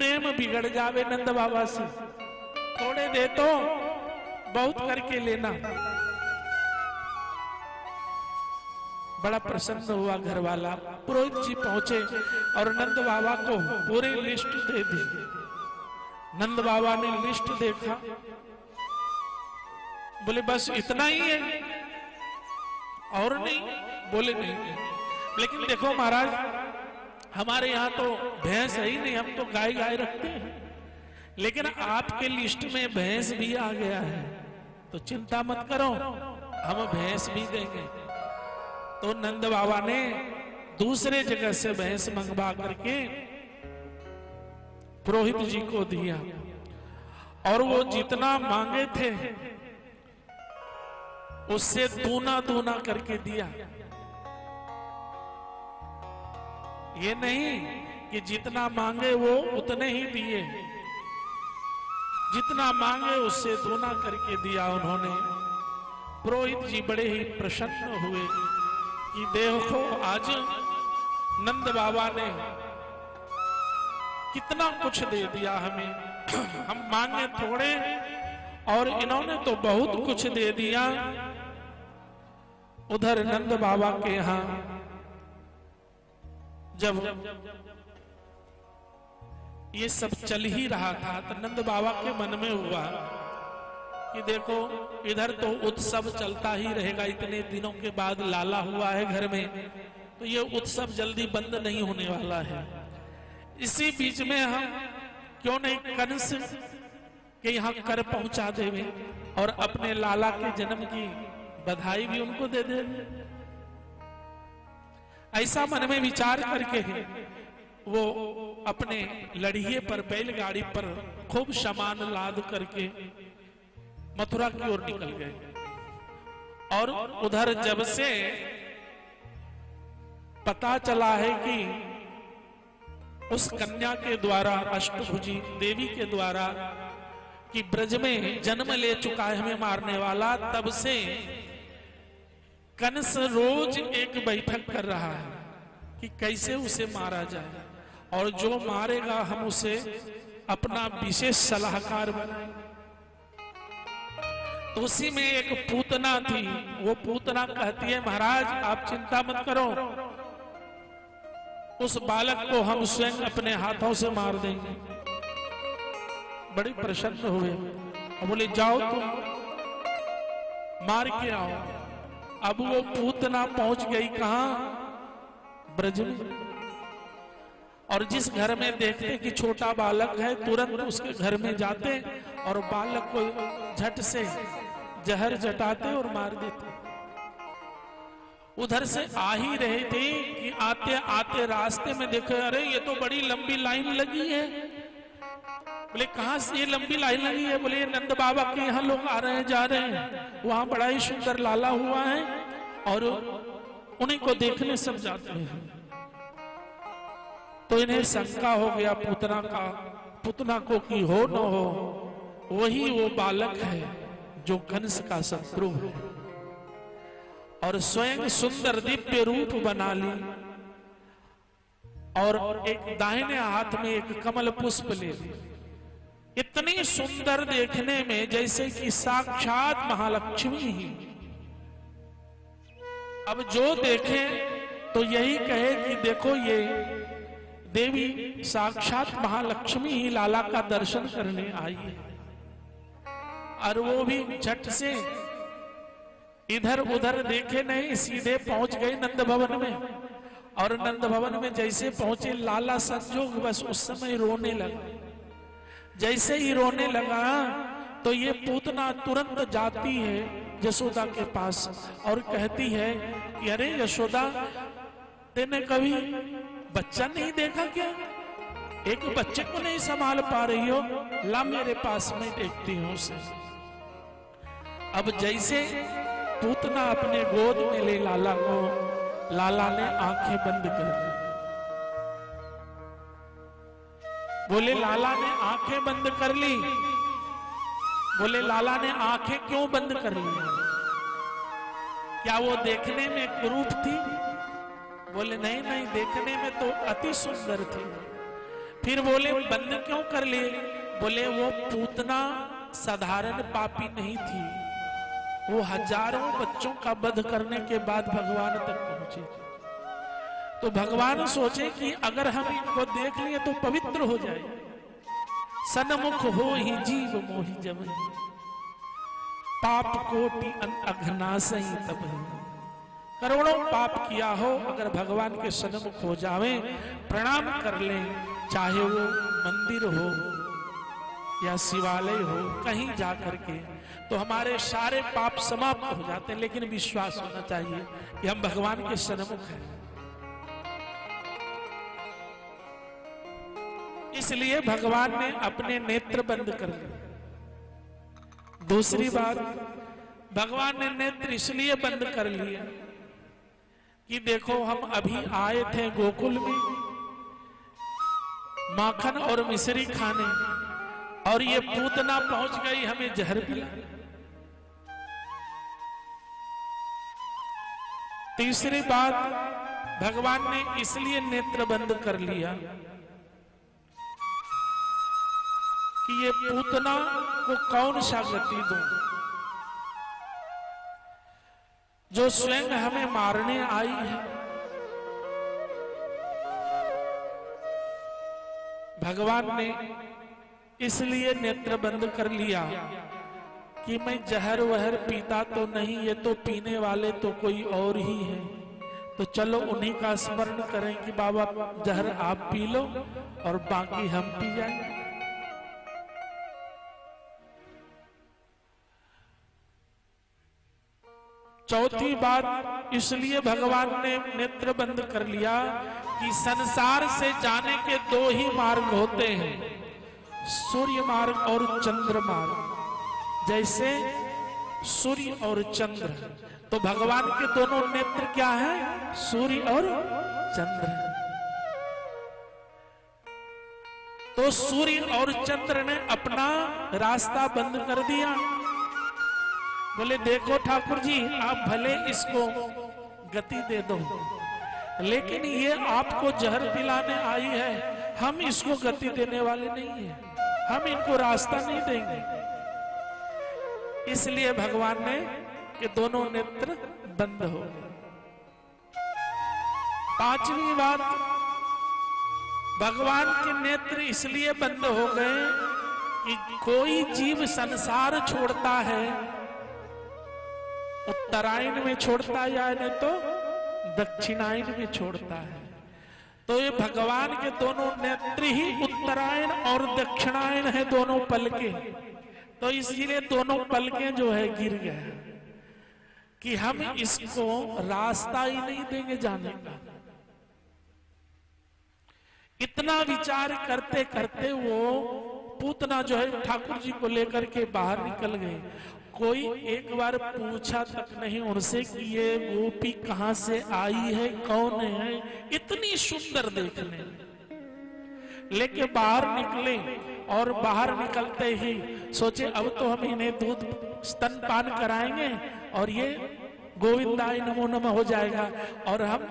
प्रेम बिगड़ जावे नंद बाबा से, थोड़े दे तो बहुत करके लेना। बड़ा प्रसन्न हुआ घर वाला। पुरोहित जी पहुंचे और नंद बाबा को पूरी लिस्ट दे दी। नंद बाबा ने लिस्ट देखा, बोले बस इतना ही है और नहीं? बोले नहीं, लेकिन देखो महाराज हमारे यहाँ तो भैंस है ही नहीं, हम तो गाय गाय रखते हैं, लेकिन आपके लिस्ट में भैंस भी आ गया है, तो चिंता मत करो हम भैंस भी देंगे। तो नंद बाबा ने दूसरे जगह से भैंस मंगवा करके पुरोहित जी को दिया और वो जितना मांगे थे उससे दूना दूना करके दिया। ये नहीं कि जितना मांगे वो उतने ही दिए, जितना मांगे उससे दूना करके दिया उन्होंने। पुरोहित जी बड़े ही प्रसन्न हुए कि देखो आज नंद बाबा ने कितना कुछ दे दिया हमें, हम मांगे थोड़े और इन्होंने तो बहुत कुछ दे दिया। उधर नंद बाबा के यहां जब ये सब चल ही रहा था तो नंद बाबा के मन में हुआ कि देखो इधर तो उत्सव चलता ही रहेगा, इतने दिनों के बाद लाला हुआ है घर में, तो ये उत्सव जल्दी बंद नहीं होने वाला है। इसी बीच में हम क्यों नहीं कंस के यहाँ कर पहुंचा देवे और अपने लाला के जन्म की बधाई भी उनको दे दे। ऐसा मन में विचार करके वो अपने लड़िए पर बैलगाड़ी पर खूब सामान लाद करके मथुरा की ओर निकल गए। और उधर जब से पता चला है कि उस कन्या के द्वारा, अष्टभुजी देवी के द्वारा कि ब्रज में जन्म ले चुका है हमें मारने वाला, तब से कंस रोज एक बैठक कर रहा है कि कैसे उसे मारा जाए और जो मारेगा हम उसे अपना विशेष सलाहकार बनाएंगे। तो उसी में एक पूतना थी, वो पूतना कहती है महाराज आप चिंता मत करो, उस बालक को हम स्वयं अपने हाथों से मार देंगे। बड़े प्रसन्न हुए और बोले जाओ तुम मार के आओ। अब वो पूतना पहुंच गई कहां? ब्रज में। और जिस घर में देखते कि छोटा बालक है तुरंत उसके घर में जाते और बालक को झट से जहर जटाते और मार देते। उधर से आ ही रहे थे कि आते आते रास्ते में देखे अरे ये तो बड़ी लंबी लाइन लगी है। बोले कहां से ये लंबी लाइन लगी है? बोले नंद बाबा के यहाँ लोग आ रहे हैं जा रहे हैं, वहां बड़ा ही सुंदर लाला हुआ है और उन्हीं को देखने सब जाते हैं। तो इन्हें शंका हो गया पुतना को कि हो न हो वही वो बालक है जो कंस का शत्रु है। और स्वयं सुंदर दिव्य रूप बना ली और एक दाहिने हाथ में एक कमल पुष्प ले ली। इतनी सुंदर देखने में जैसे कि साक्षात महालक्ष्मी ही। अब जो देखे तो यही कहे कि देखो ये देवी साक्षात महालक्ष्मी ही लाला का दर्शन करने आई है। और वो भी झट से इधर उधर देखे नहीं, सीधे पहुंच गए नंद भवन में। और नंद भवन में जैसे पहुंचे लाला संजोग बस उस समय रोने लगा। जैसे ही रोने लगा तो ये पूतना तुरंत जाती है यशोदा के पास और कहती है कि अरे यशोदा तेने कभी बच्चा नहीं देखा क्या? एक बच्चे को नहीं संभाल पा रही हो, ला मेरे पास में देखती हूं उसे। अब जैसे पूतना अपने गोद में ले लाला को, लाला ने आंखें बंद कर दी। बोले लाला ने आंखें बंद कर ली। बोले लाला ने आंखें क्यों बंद कर ली? क्या वो देखने में कुरूप थी? बोले नहीं नहीं, देखने में तो अति सुंदर थी, फिर बोले बंद क्यों कर लिए? बोले वो पूतना साधारण पापी नहीं थी, वो हजारों बच्चों का वध करने के बाद भगवान तक पहुंचे। तो भगवान सोचे कि अगर हम इनको देख लिए तो पवित्र हो जाए। सन्मुख हो ही जीव मोहि जब, पाप कोटि अघनासहि तब। करोड़ों पाप किया हो, अगर भगवान के सन्मुख हो जावे, प्रणाम कर ले, चाहे वो मंदिर हो या शिवालय हो, कहीं जा करके, तो हमारे सारे पाप समाप्त हो जाते हैं। लेकिन विश्वास होना चाहिए कि हम भगवान के सन्मुख हैं। इसलिए भगवान ने अपने नेत्र बंद कर लिए। दूसरी बात, भगवान ने नेत्र इसलिए बंद कर लिया कि देखो हम अभी आए थे गोकुल में माखन और मिश्री खाने, और ये पूतना पहुंच गई हमें जहर पिला। तीसरी बात, भगवान ने इसलिए नेत्र बंद कर लिया कि ये पूतना को कौन सा गति दूं, जो स्वयं हमें मारने आई है। भगवान ने इसलिए नेत्र बंद कर लिया कि मैं जहर वहर पीता तो नहीं, ये तो पीने वाले तो कोई और ही है, तो चलो उन्हीं का स्मरण करें कि बाबा जहर आप पी लो और बाकी हम पी जाएंगे। चौथी बात, इसलिए भगवान ने नेत्र बंद कर लिया कि संसार से जाने के दो ही मार्ग होते हैं, सूर्य मार्ग और चंद्र मार्ग। जैसे सूर्य और चंद्र, तो भगवान के दोनों नेत्र क्या हैं? सूर्य और चंद्र। तो सूर्य और चंद्र ने अपना रास्ता बंद कर दिया। बोले देखो ठाकुर जी, आप भले इसको गति दे दो, लेकिन ये आपको जहर पिलाने आई है, हम इसको गति देने वाले नहीं हैं, हम इनको रास्ता नहीं देंगे। इसलिए भगवान ने ये दोनों नेत्र बंद हो गए। पांचवी बात, भगवान के नेत्र इसलिए बंद हो गए कि कोई जीव संसार छोड़ता है, उत्तरायण में छोड़ता है या नहीं तो दक्षिणायन में छोड़ता है। तो ये भगवान के दोनों नेत्र ही उत्तरायण और दक्षिणायन है, दोनों पलके। तो इसलिए दोनों पलके जो है गिर गए कि हम इसको रास्ता ही नहीं देंगे जाने का। इतना विचार करते करते वो पूतना जो है ठाकुर जी को लेकर के बाहर निकल गए। कोई एक बार पूछा तक नहीं उनसे कि ये गोपी कहां से आई है, कौन है, इतनी सुंदर देखने। लेके बाहर निकले और बाहर निकलते ही सोचे अब तो हम इन्हें दूध स्तनपान कराएंगे और ये गोविंदाय नमो नमः हो जाएगा और हम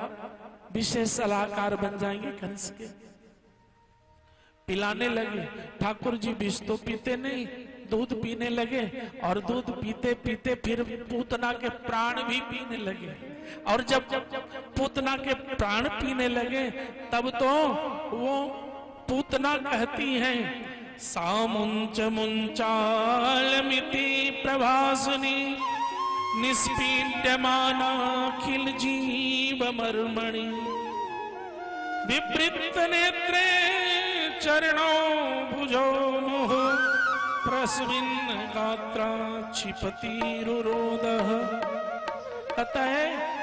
विशेष सलाहकार बन जाएंगे कंस के। पिलाने लगे। ठाकुर जी विष तो पीते नहीं, दूध पीने लगे और दूध पीते पीते फिर पूतना के प्राण भी पीने लगे। और जब पूतना के प्राण पीने लगे तब तो वो पूतना कहती हैं, सामुंच मुंचालमिति प्रभासुनी निष्पीड्यमानाखिल जीव मर्मणि विवृत नेत्रे चरणों भुजो मुह प्रस्मिन् गात्रा क्षिपतिरुरोदः। ततः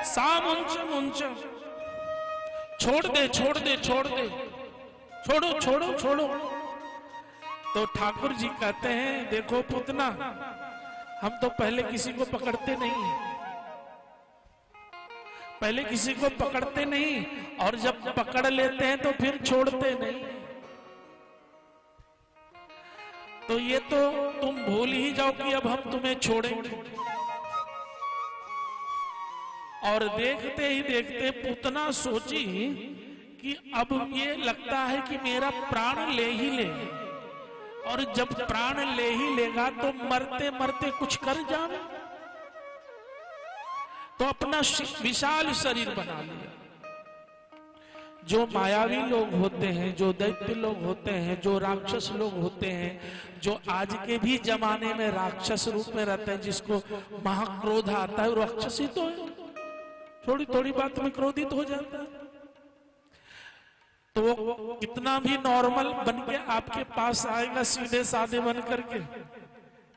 सामुंच मुंच, छोड़ दे छोड़ दे छोड़ दे, छोड़ो छोड़ो छोड़ो। तो ठाकुर जी कहते हैं देखो पूतना, हम तो पहले किसी को पकड़ते नहीं, पहले किसी को पकड़ते नहीं और जब पकड़ लेते हैं तो फिर छोड़ते नहीं। तो ये तो तुम भूल ही जाओ कि अब हम तुम्हें छोड़ेंगे। और देखते ही देखते पूतना सोची कि अब ये लगता है कि मेरा प्राण ले ही ले, और जब प्राण ले ही लेगा तो मरते मरते कुछ कर जाए, तो अपना विशाल शरीर बना लिया। जो मायावी लोग होते हैं, जो दैत्य लोग होते हैं, जो राक्षस लोग होते हैं, जो आज के भी जमाने में राक्षस रूप में रहते हैं, जिसको महाक्रोध आता है, राक्षस ही तो है, थोड़ी थोड़ी बात में क्रोधित हो जाता है। तो वो कितना भी नॉर्मल बन के आपके पास आएगा, सीधे साधे बन करके,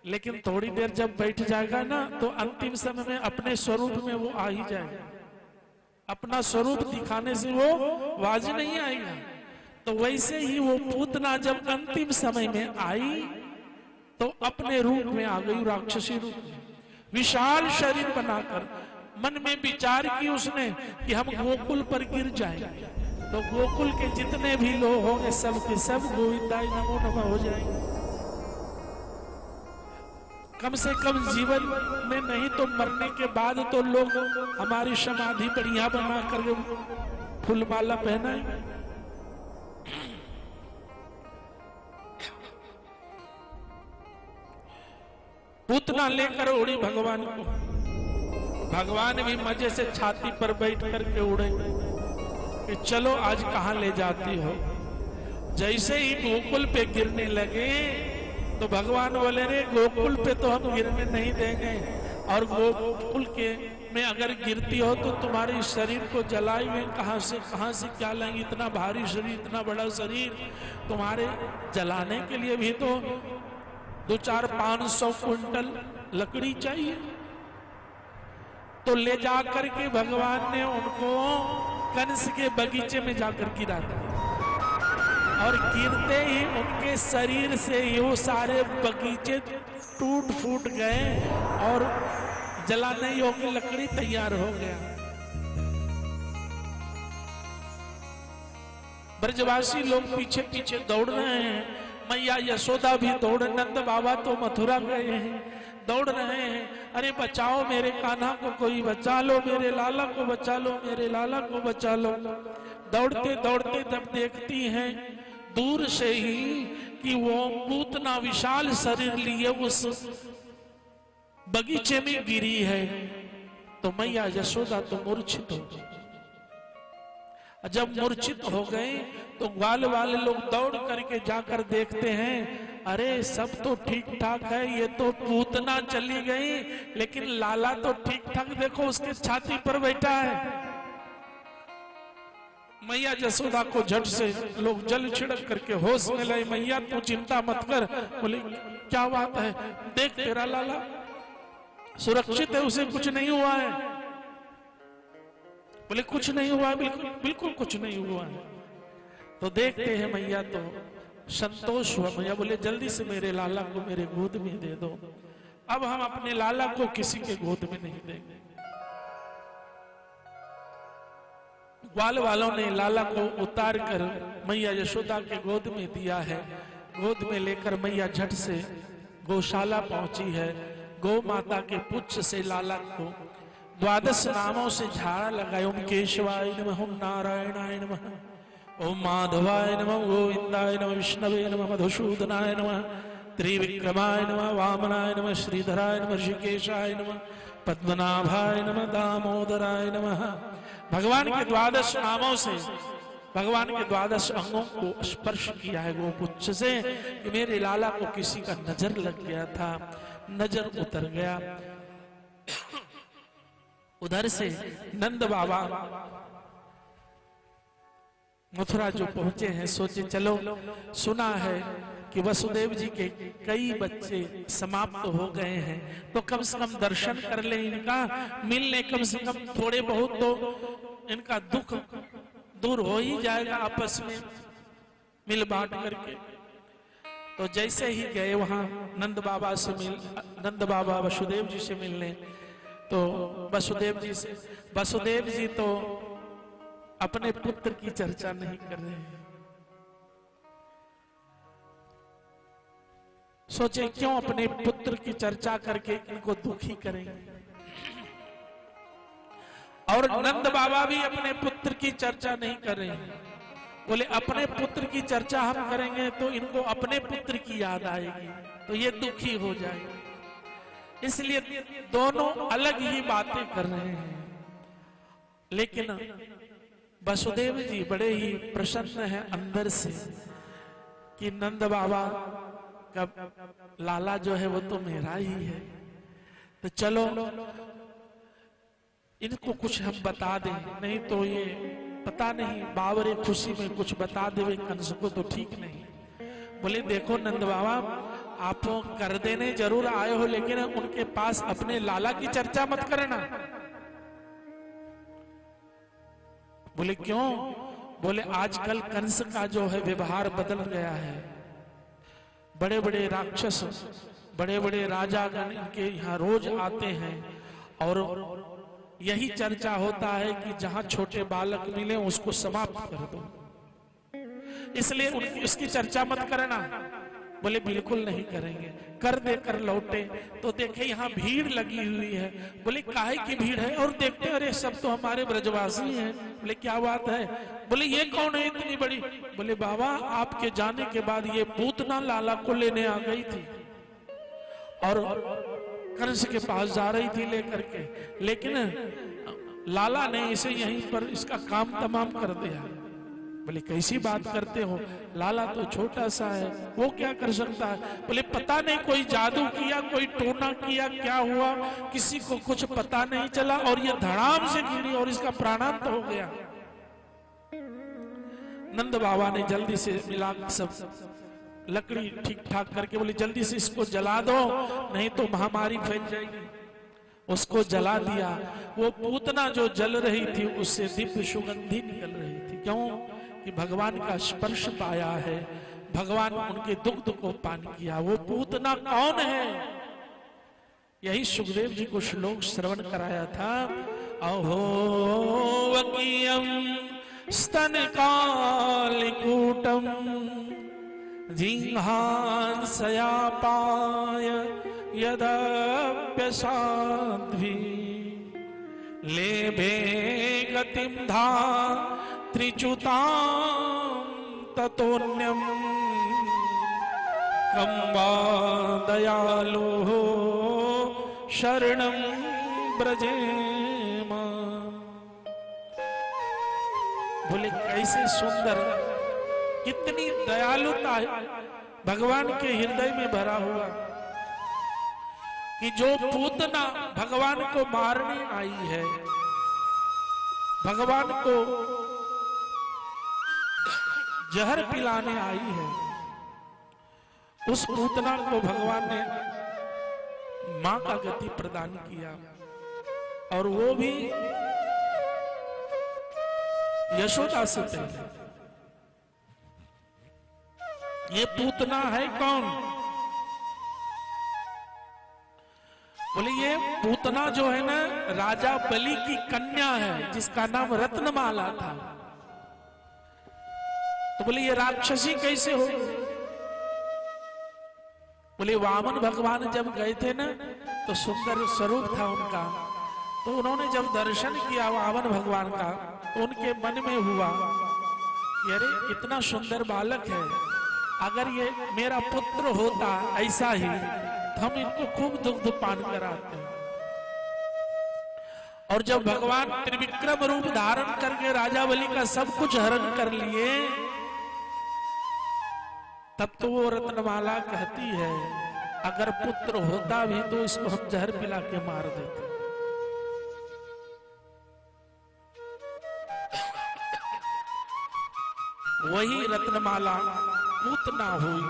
लेकिन थोड़ी देर जब बैठ जाएगा ना, तो अंतिम समय में अपने स्वरूप में वो आ ही जाएगा। अपना स्वरूप दिखाने से वो बाज नहीं आएगा। तो वैसे ही वो पूतना जब अंतिम समय में आई तो अपने रूप में आ गई, राक्षसी रूप में, विशाल शरीर बनाकर। मन में विचार की उसने कि हम गोकुल पर गिर जाएंगे, तो गोकुल के जितने भी लोग होंगे सब के सब गोविंदाय नमो नमः हो जाएंगे। कम से कम जीवन में नहीं तो मरने के बाद तो लोग हमारी समाधि बढ़िया बना करके फूलमाला पहनाएंगे। पूतना लेकर उड़ी भगवान को। भगवान भी मजे से छाती पर बैठ करके उड़े कि चलो आज कहां ले जाती हो। जैसे ही गोकुल पे गिरने लगे तो भगवान बोले, रे गोकुल पे तो हम गिरने नहीं देंगे, और गोकुल के में अगर गिरती हो तो तुम्हारे शरीर को जलाए हुए कहां से क्या लाएंगे। इतना भारी शरीर, इतना बड़ा शरीर, तुम्हारे जलाने के लिए भी तो 200-500 क्विंटल लकड़ी चाहिए। तो ले जाकर के भगवान ने उनको कंस के बगीचे में जाकर गिरा दिया, और गिरते ही उनके शरीर से ये सारे बगीचे टूट फूट गए और जलाने योग्य लकड़ी तैयार हो गया। ब्रजवासी लोग पीछे पीछे दौड़ रहे हैं, मैया यशोदा भी दौड़, नंद बाबा तो मथुरा गए हैं, दौड़ रहे हैं, अरे बचाओ मेरे कान्हा को, कोई बचा लो, मेरे लाला को बचा लो, मेरे लाला को बचा लो। दौड़ते दौड़ते जब देखती हैं दूर से ही कि वो पूतना विशाल शरीर लिए उस बगीचे में गिरी है, तो मैया यशोदा तो मूर्छित हो गई। जब मूर्छित हो गए तो ग्वाल वाले लोग दौड़ करके जाकर देखते हैं, अरे सब तो ठीक ठाक है, ये तो पूतना चली गई, लेकिन लाला तो ठीक ठाक, देखो उसके छाती पर बैठा है। मैया यशोदा को झट से लोग जल छिड़क करके होश में लाए, मैया तू चिंता मत कर। बोले क्या बात है, देख तेरा लाला सुरक्षित है, उसे कुछ नहीं हुआ है। बोले कुछ नहीं हुआ, बिल्कुल बिल्कुल कुछ नहीं हुआ है। तो देखते हैं मैया तो संतोष हुआ। मैया बोले जल्दी से मेरे लाला को मेरे गोद में दे दो, अब हम अपने लाला को किसी के गोद में नहीं देंगे। ग्वाल वालों ने लाला को उतार कर मैया यशोदा के गोद में दिया है। गोद में लेकर मैया झट से गौशाला पहुंची है। गौ माता के पुच्छ से लाला को 12 नामों से झाड़ा लगाए, ओम केशवाय नमः, ओम नारायणाय नमः, ओम माधवाय नमः, गोविंदाय नमः, विष्णवे नमः, मधुसूदनाय नमः, त्रिविक्रमाय नमः, वामनाय नमः, श्रीधराय नमः, ऋषिकेशाय नमः, पद्मनाभाय नमः, दामोदराय नमः। भगवान के 12 नामों से भगवान के 12 अंगों को स्पर्श किया है गोपुच्छ से, कि मेरे लाला को किसी का नजर लग गया था, नजर उतर गया। उधर से नंद बाबा मथुरा जो पहुंचे हैं, सोचे चलो सुना है कि वसुदेव जी के कई बच्चे समाप्त हो गए हैं, तो कम से कम दर्शन कर ले इनका, मिल ले, कम से कम थोड़े बहुत तो इनका दुख दूर हो ही जाएगा आपस में मिल बांट करके। तो जैसे ही गए वहां नंद बाबा वसुदेव जी से मिलने, तो वसुदेव जी तो अपने पुत्र की चर्चा नहीं कर रहे हैं। सोचे क्यों अपने पुत्र की चर्चा करके इनको दुखी करेंगे। और नंद बाबा भी अपने पुत्र की चर्चा नहीं कर रहे हैं। बोले अपने पुत्र की चर्चा हम करेंगे तो इनको अपने पुत्र की याद आएगी, तो ये दुखी हो जाएगी। इसलिए दोनों अलग ही बातें कर रहे हैं। लेकिन वसुदेव जी बड़े ही प्रसन्न हैं अंदर से कि नंद बाबा का लाला जो है वो तो मेरा ही है, तो चलो इनको कुछ हम बता दें, नहीं तो ये पता नहीं बावरे खुशी में कुछ बता देवे कंस को तो ठीक नहीं। बोले देखो नंद बाबा, आप कर देने जरूर आए हो, लेकिन उनके पास अपने लाला की चर्चा मत करना। बोले क्यों? बोले आजकल कंस का जो है व्यवहार बदल गया है। बड़े बड़े राक्षस, बड़े बड़े राजागण इनके यहाँ रोज आते हैं और यही चर्चा होता है कि जहां छोटे बालक मिले उसको समाप्त कर दो, इसलिए उसकी चर्चा मत करना। बोले बिल्कुल नहीं करेंगे। कर दे कर लौटे तो देखे यहाँ भीड़ लगी हुई है। बोले काहे की भीड़ है? और देखते अरे सब तो हमारे ब्रजवासी हैं। बोले क्या बात है? बोले ये कौन है इतनी बड़ी? बोले बाबा आपके जाने के बाद ये पूतना लाला को लेने आ गई थी और कंस के पास जा रही थी लेकर के, लेकिन लाला ने इसे यहीं पर इसका काम तमाम कर दिया। बोले कैसी बात करते हो? लाला तो छोटा सा है, वो क्या कर सकता है? बोले पता नहीं कोई जादू किया, कोई टोना किया, क्या हुआ किसी को कुछ पता नहीं चला और ये धड़ाम से गिरी और इसका प्राणांत हो गया। नंद बाबा ने जल्दी से मिला सब लकड़ी ठीक ठाक करके बोले जल्दी से इसको जला दो, नहीं तो महामारी फैल जाएगी। उसको जला दिया। वो पूतना जो जल रही थी उससे दिव्य सुगंधी निकल रही थी। क्यों? कि भगवान का स्पर्श पाया है, भगवान उनके दुग्ध को पान किया। वो पूतना कौन है? यही सुखदेव जी को श्लोक श्रवण कराया था। अहो वकीयम स्तन कालिकूटम जिह्वांसयापाय यदप्यसाध्वी लेभे गतिं धात्रिच्युतां ततोऽन्यं कं वा दयालुः शरणं ब्रजेम। बोले कैसे सुंदर, कितनी दयालुता भगवान के हृदय में भरा हुआ कि जो पूतना भगवान को मारने आई है, भगवान को जहर पिलाने आई है, उस पूतना को भगवान ने मां का गति प्रदान किया और वो भी यशोदा से पहले। ये पूतना है कौन? बोले ये पूतना जो है ना राजा बलि की कन्या है, जिसका नाम रत्नमाला था। तो बोले ये राक्षसी कैसे हो? बोले वामन भगवान जब गए थे ना तो सुंदर स्वरूप था उनका, तो उन्होंने जब दर्शन किया वामन भगवान का तो उनके मन में हुआ कि अरे इतना सुंदर बालक है, अगर ये मेरा पुत्र होता ऐसा ही तो हम इनको खूब दुग्ध पान कराते। और जब भगवान त्रिविक्रम रूप धारण करके राजा बलि का सब कुछ हरण कर लिए, तब तो वो रत्नमाला कहती है अगर पुत्र होता भी तो इसको हम जहर पिला के मार देते। वही रत्नमाला पूतना हुई।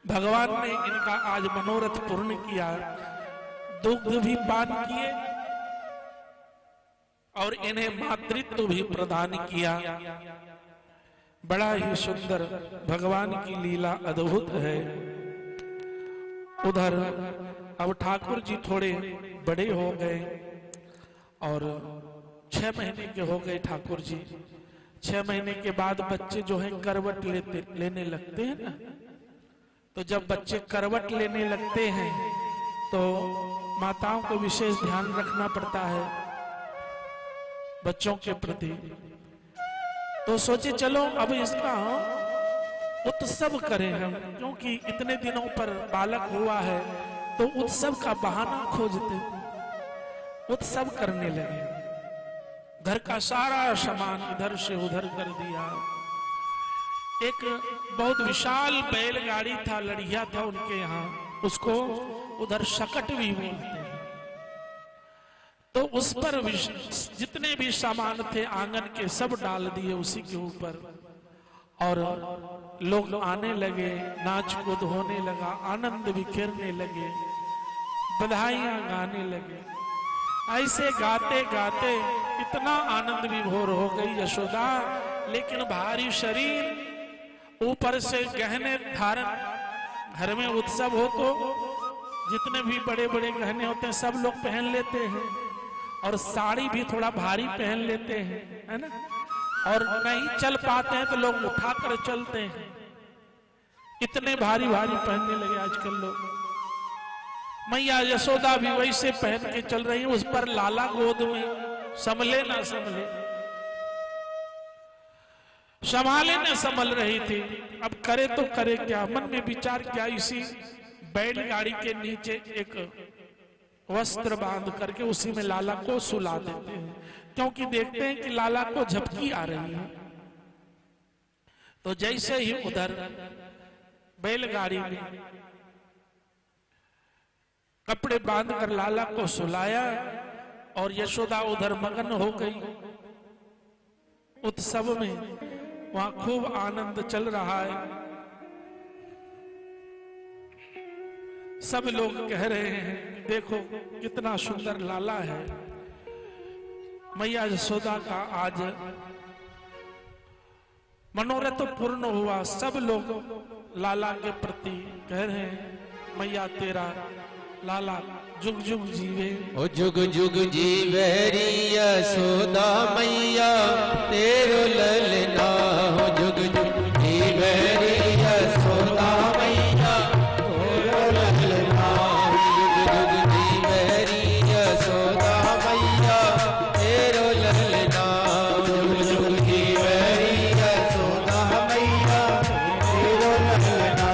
भगवान ने इनका आज मनोरथ पूर्ण किया, दुग्ध भी पान किए और इन्हें मातृत्व भी प्रदान किया। बड़ा ही सुंदर भगवान की लीला अद्भुत है। उधर अब ठाकुर जी थोड़े बड़े हो गए और 6 महीने के हो गए ठाकुर जी। 6 महीने के बाद बच्चे जो हैं करवट लेने लगते हैं ना, तो जब बच्चे करवट लेने लगते हैं तो माताओं को विशेष ध्यान रखना पड़ता है बच्चों के प्रति। तो सोचे चलो अब इसका उत्सव करें हम, क्योंकि इतने दिनों पर बालक हुआ है तो उत्सव का बहाना खोजते, उत्सव करने लगे। घर का सारा सामान इधर से उधर कर दिया। एक बहुत विशाल बैलगाड़ी था, लड़िया था उनके यहाँ, उसको उधर शकट भी बोलते हैं। तो उस पर जितने भी सामान थे आंगन के सब डाल दिए उसी के ऊपर, और लोग आने लगे, नाच कूद होने लगा, आनंद बिखेरने लगे, बधाइयां गाने लगे। ऐसे गाते गाते इतना आनंद विभोर हो गई यशोदा, लेकिन भारी शरीर, ऊपर से गहने धारण। घर में उत्सव हो तो जितने भी बड़े बड़े गहने होते हैं सब लोग पहन लेते हैं, और साड़ी भी थोड़ा भारी पहन लेते हैं, है ना। और नहीं चल पाते हैं तो लोग उठाकर चलते हैं, इतने भारी भारी पहनने लगे आजकल लोग। मैया यशोदा भी वैसे पहन के चल रही है, उस पर लाला गोद में, संभले ना संभले, संभाले न संभल रही थी। अब करे तो करे क्या, मन में विचार क्या, इसी बैलगाड़ी के नीचे एक वस्त्र बांध करके उसी में लाला को सुला देते हैं, क्योंकि देखते हैं कि लाला को झपकी आ रही है। तो जैसे ही उधर बैलगाड़ी में कपड़े बांध कर लाला को सुलाया और यशोदा उधर मगन हो गई उत्सव में, वहां खूब आनंद चल रहा है। सब लोग कह रहे हैं देखो कितना सुंदर लाला है। मैया यशोदा का आज मनोरथ पूर्ण हुआ। सब लोग लाला के प्रति कह रहे हैं मैया तेरा लाला जुग जुग जीवे, ओ जुग जुग जीवे री यशोदा मैया तेरो ललना, हो जुग जुग जीवे री यशोदा मैया तेरो ललना, जुग जुग जीवे री यशोदा मैया तेरो ललना, जुग जुग जीवे री यशोदा मैया तेरो ललना,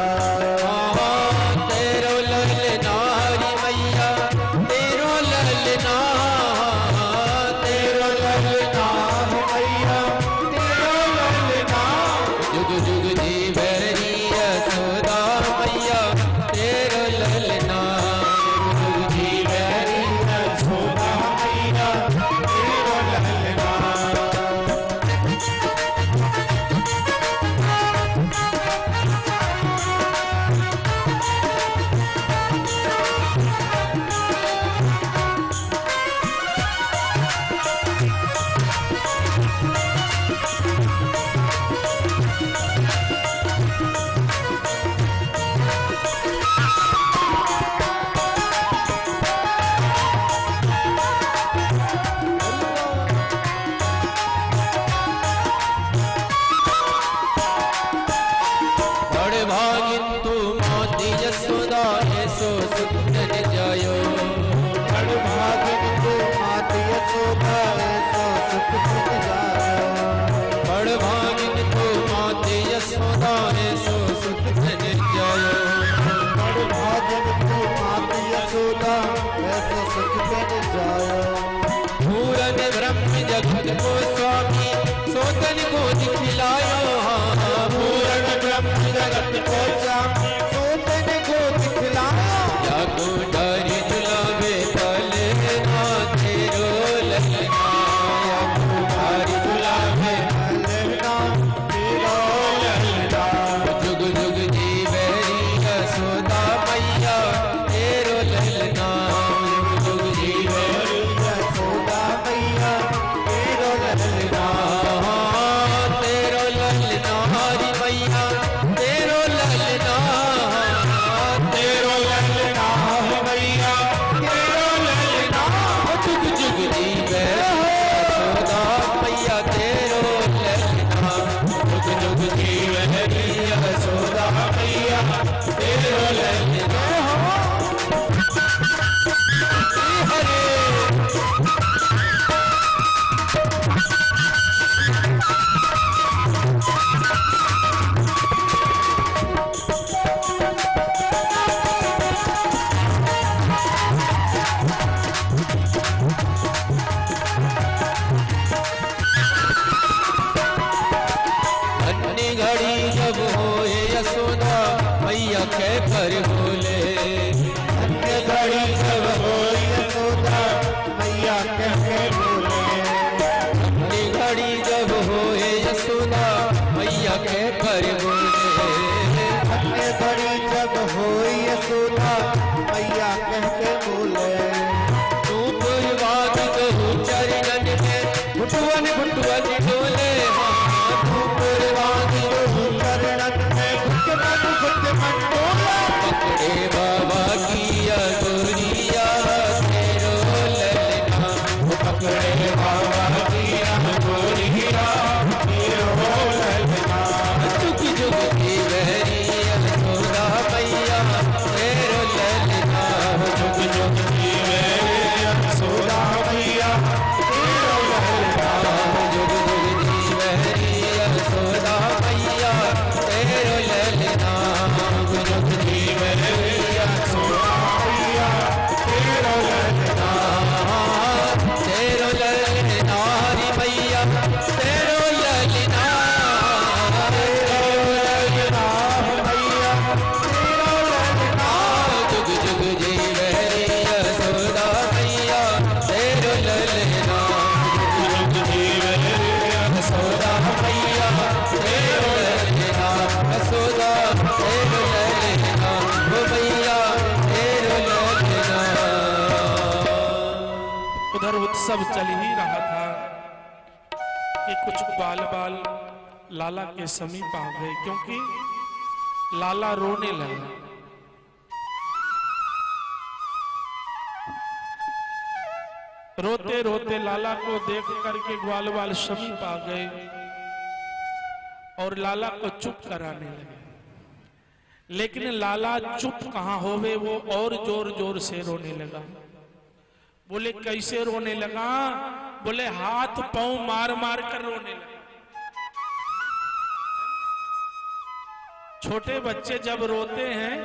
तेरो ललना री मैया तेरो ललना, तेरो ललना मैया तेरो ललना, जुग जुग जीवे री यशोदा मैया तेरो ललना, जुग जुग जीवे री यशोदा मैया तेरो ललना। बड़ भागिन तू मोती यशोदा ऐसो सुख धन जायो, बड़ भागिन तू मात यशोदा ऐसो सुख धन जायो, बड़ भागिन तू मोती यशोदा ऐसो सुख धन जायो, बड़ भागिन तू मात यशोदा ऐसो सुख धन जायो। पूरन ब्रह्म जगत को स्वामी सोतन को दिखलायो, पूरन ब्रह्म जगत को स्वामी सोतन को दिखलायो, जाको डारी झुलावे तले ना तेरो ललना, जाको डारी झुलावे ललना तेरो ललना, जुग जुग जीवे री यशोदा मैया तेरो ललना, जुग जुग जीवे री यशोदा मैया तेरो ललना, तेरो ललना हरी मैया तेरो ललना, तेरो ललना मैया तेरो ललना, जुग जुग जीवे यशोदा मैया तेरो ललना, जुग जुग जीवे री यशोदा मैया तेरो ललना। हरे के पर बोले धन्य घड़ी जब होई यशोदा मैया कह के बोले धन्य घड़ी जब होए यशोदा मैया के पर बोले धन्य घड़ी जब होई यशोदा मैया कह के बोले तू पूर्वाद कहूँ चरणन में घुटुअन घुटुअन डोले तू पूर्वाद कहूँ चरणन में घुटमन डोला पकड़े बाबा की अगोरिया तेरो ललना पकड़े बाबा की अगोरिया तेरो ललना जुग जुग की बहरी यशोदा मैया तेरो ललना जुग जुग की मेरी यशोदा मैया तेरो ललना जुग जुग की बहरी यशोदा मैया तेरो ललना जुग जुग की मेरी यशोदा मैया तेरो ललना तेरो ललना री मैया तेरो ललना मैया तेरो ललना जुग जुग जी बहरी यशोदा मैया तेरो ललना जुग जी मेरी यशोदा मैया तेरो ललना यशोदा तेरो ललना ओ मैया तेरो ललना। उधर उत्सव चल ही रहा था कि कुछ बाल बाल लाला के समीप आ गए, क्योंकि लाला रोने लगा। रोते रोते लाला को देख करके ग्वाल बाल समीप आ गए और लाला को चुप कराने लगे। लेकिन लाला चुप कहाँ होवे, वो और जोर जोर से रोने लगा। बोले कैसे रोने लगा? बोले हाथ पांव मार मार कर रोने लगा। छोटे बच्चे जब रोते हैं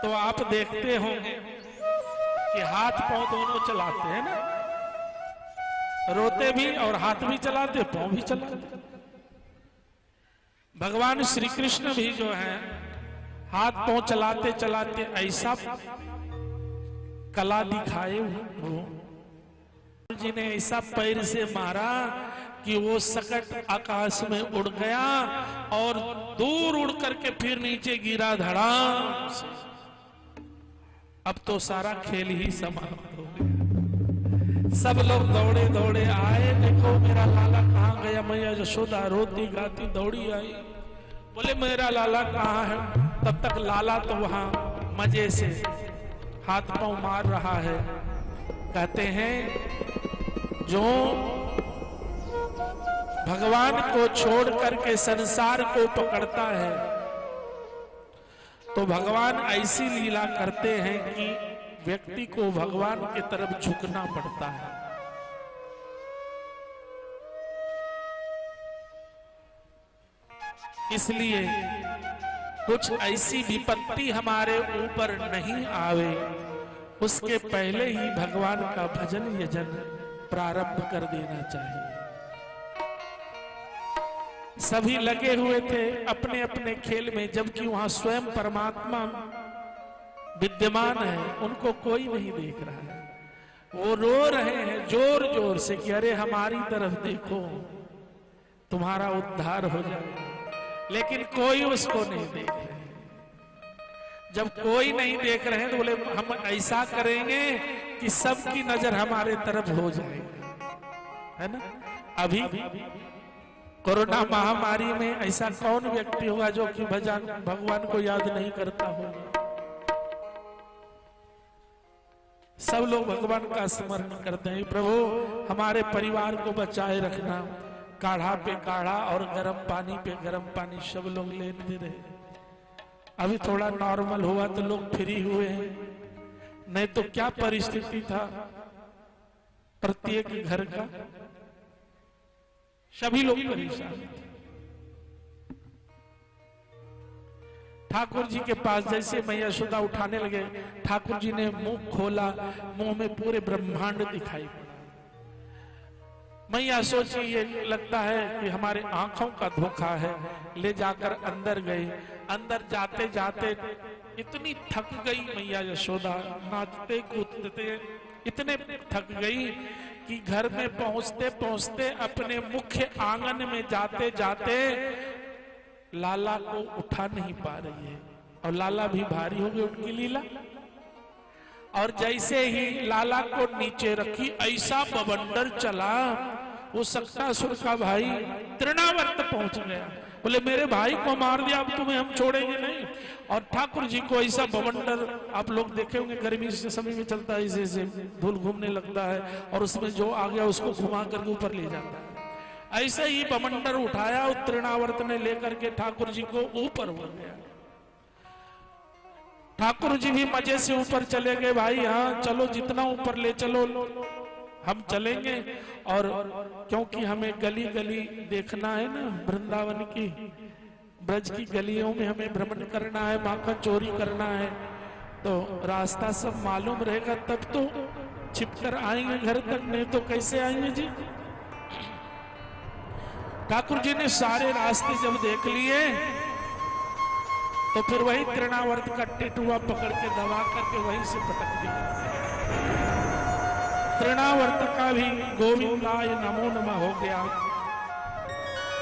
तो आप देखते होंगे कि हाथ पांव दोनों चलाते हैं ना, रोते भी और हाथ भी चलाते, पांव भी चलाते। भगवान श्री कृष्ण भी जो है हाथ पांव चलाते चलाते ऐसा कला दिखाए वो जी ने ऐसा पैर से मारा कि वो सकट आकाश में उड़ गया और दूर उड़ करके फिर नीचे गिरा धड़ाम से। अब तो सारा खेल ही समाप्त हो गया। सब लोग दौड़े दौड़े आए, देखो मेरा लाला कहाँ गया। मैया यशोदा रोती गाती दौड़ी आई, बोले मेरा लाला कहाँ है? तब तक लाला तो वहां मजे से हाथ पांव मार रहा है। कहते हैं जो भगवान को छोड़ करके संसार को पकड़ता है तो भगवान ऐसी लीला करते हैं कि व्यक्ति को भगवान की तरफ झुकना पड़ता है। इसलिए कुछ ऐसी विपत्ति हमारे ऊपर नहीं आवे, उसके पहले ही भगवान का भजन यजन प्रारंभ कर देना चाहिए। सभी लगे हुए थे अपने अपने खेल में, जबकि वहां स्वयं परमात्मा विद्यमान है, उनको कोई नहीं देख रहा है। वो रो रहे हैं जोर जोर से कि अरे हमारी तरफ देखो, तुम्हारा उद्धार हो जाए, लेकिन कोई उसको नहीं देख रहे। जब कोई नहीं देख रहे हैं तो बोले हम ऐसा करेंगे कि सबकी नजर हमारे तरफ हो जाएगी, है ना। अभी कोरोना महामारी में ऐसा कौन व्यक्ति होगा जो कि भगवान को याद नहीं करता होगा? सब लोग भगवान का स्मरण करते हैं। प्रभु हमारे परिवार को बचाए रखना, काढ़ा पे काढ़ा और गर्म पानी पे गर्म पानी सब लोग लेने रहे। अभी थोड़ा नॉर्मल हुआ तो लोग फ्री हुए हैं, नहीं तो क्या परिस्थिति था प्रत्येक घर का, सभी लोग परेशान थे। ठाकुर जी के पास जैसे मैया यशोदा उठाने लगे, ठाकुर जी ने मुंह खोला, मुंह में पूरे ब्रह्मांड दिखाई पड़ा। मैया सोची ये लगता है कि हमारे आंखों का धोखा है, ले जाकर अंदर गए। अंदर जाते जाते इतनी थक गई मैया यशोदा, नाचते कूदते इतने थक गई कि घर में पहुंचते पहुंचते अपने मुख्य आंगन में जाते जाते लाला को उठा नहीं पा रही है, और लाला भी भारी हो गए उनकी लीला। और जैसे ही लाला को नीचे रखी, ऐसा बवंडर चला, वो सक्तासुर का भाई तृणावर्त पहुंच गया। बोले मेरे भाई को मार दिया, अब तुम्हें हम छोड़ेंगे नहीं। और ठाकुर जी को ऐसा बवंडर, आप लोग देखे होंगे गर्मी के समय में चलता है, ऐसे धूल घूमने लगता है और उसमें जो आ गया उसको घुमा करके ऊपर ले जाता है। ऐसे ही बवंडर उठाया, तृणावर्त ने लेकर के ठाकुर जी को ऊपर हो गया। ठाकुर जी भी मजे से ऊपर चले गए, भाई हाँ चलो जितना ऊपर ले चलो हम चलेंगे। और क्योंकि हमें गली गली देखना है ना, वृंदावन की ब्रज की गलियों में हमें भ्रमण करना है, माखन चोरी करना है, तो रास्ता सब मालूम रहेगा तब तो छिपकर आएंगे घर तक, नहीं तो कैसे आएंगे जी। ठाकुर जी ने सारे रास्ते जब देख लिए तो फिर वही तृणावर्त का टेटुआ पकड़ के दबा करके वहीं से पटक दिया। तृणावर्त का भी गोविंदाय नमो नमः हो गया।